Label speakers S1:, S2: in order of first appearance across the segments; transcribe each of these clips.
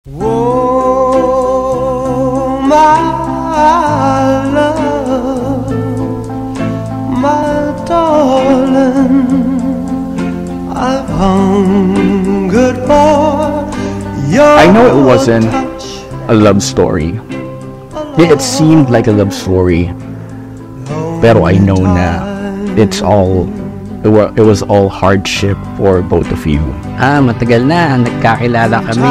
S1: Oh, my love, my darling, I've hungered for your
S2: I know it wasn't a love story. It seemed like a love story. Pero I know na it was all hardship for both of you.
S3: Matagal na. Nagkakilala kami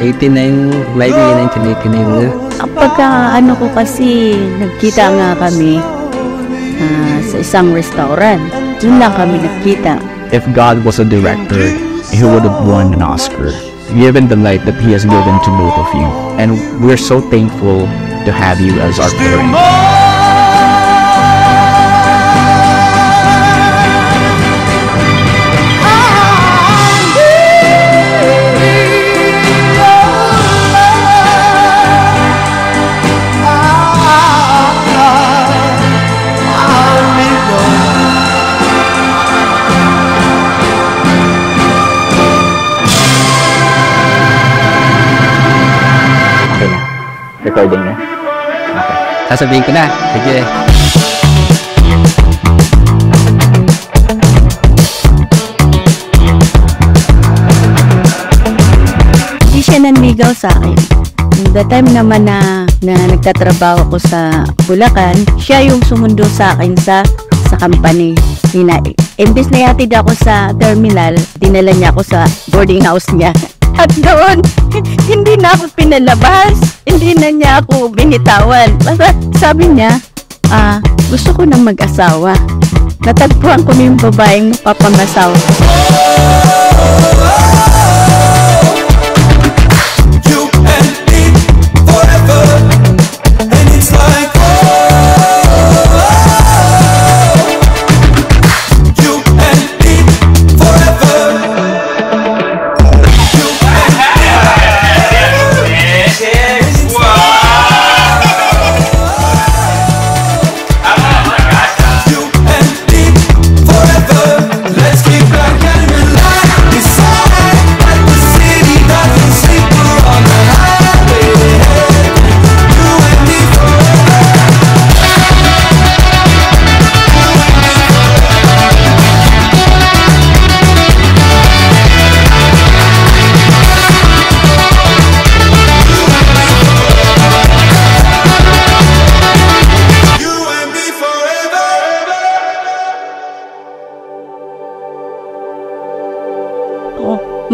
S3: 1989, maybe 1989.
S4: Pagka ano ko kasi, nagkita nga kami sa isang restaurant. Doon lang kami nagkita.
S2: If God was a director, He would have won an Oscar, given the light that He has given to both of you. And we're so thankful to have you as our parents. Recording na. Okay.
S3: Sasabihin ko na. Sige.
S4: Hindi siya nanligaw sa akin. The time naman na nagtatrabaho ko sa Bulacan, siya yung sumundo sa akin sa company. Imbes na yatid ako sa terminal, dinala niya ako sa boarding house niya. At doon, hindi na ako pinalabas. Hindi na niya ako binitawan. Basta sabi niya, gusto ko nang mag-asawa. Natagpuan ko yung babaeng papangasawa.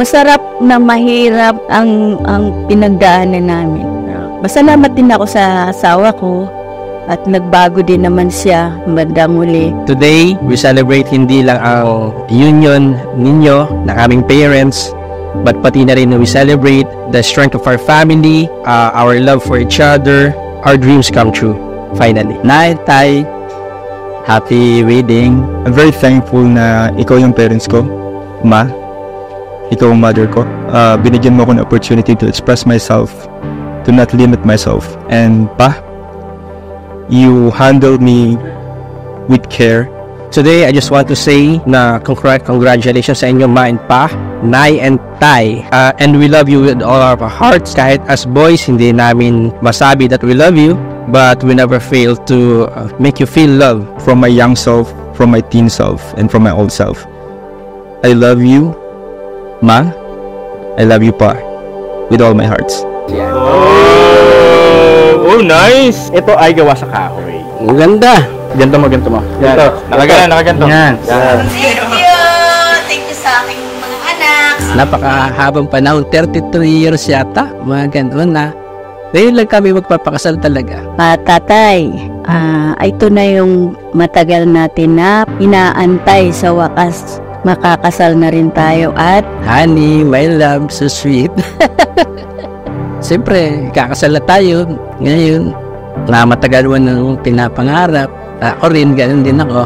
S4: Masarap na mahirap ang pinagdaanan namin. Masalamat din ako sa asawa ko at nagbago din naman siya bandang huli.
S3: Today, we celebrate hindi lang ang union ninyo na aming parents, but pati na rin we celebrate the strength of our family, our love for each other, our dreams come true, finally. Nay, Tay, happy wedding.
S5: I'm very thankful na ikaw yung parents ko, Ma. Ikaw ang mother ko. Binigyan mo ako ng opportunity to express myself, to not limit myself. And Pa, you handled me with care.
S3: Today, I just want to say na congratulations sa inyo, Ma and Pa, Nay and Tay. And we love you with all of our hearts. Kahit as boys, hindi namin masabi that we love you, but we never fail to make you feel love.
S5: From my young self, from my teen self, and from my old self. I love you, Ma. I love you, Pa. With all my hearts.
S2: Oh, nice! Ito ay gawa sa kahoy.
S3: Ang ganda.
S2: Ganto mo. Ganto. Nakaganto. Yan.
S4: Thank you! Thank you sa aking mga anak.
S3: Napakahabang panahon, 33 years yata. Mga ganun na. Ngayon lang kami magpapakasal talaga.
S4: Tatay, ito na yung matagal natin na inaantay. Sa wakas, makakasal na rin tayo at
S3: honey, my love, so sweet. Siyempre, kakasal na tayo. Ngayon, matagal mo nang pinapangarap. Ako rin, ganun din ako.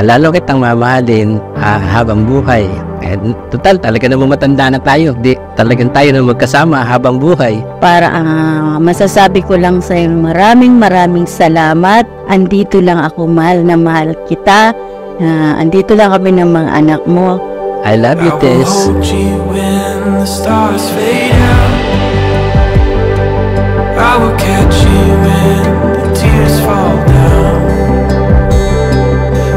S3: Lalo kitang mamahalin habang buhay. And total, talaga namang matanda na tayo. Talagang tayo na magkasama habang buhay.
S4: Para masasabi ko lang sa iyo, maraming salamat. Andito lang ako, mahal na mahal kita. Andito lang kami ng mga anak mo.
S3: I love you,
S6: I will
S3: Tess.
S6: hold you when the stars fade out. I will catch you when the tears fall down.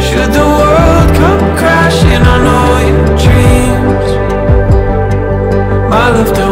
S6: Should the world come crashing on all your dreams, my love.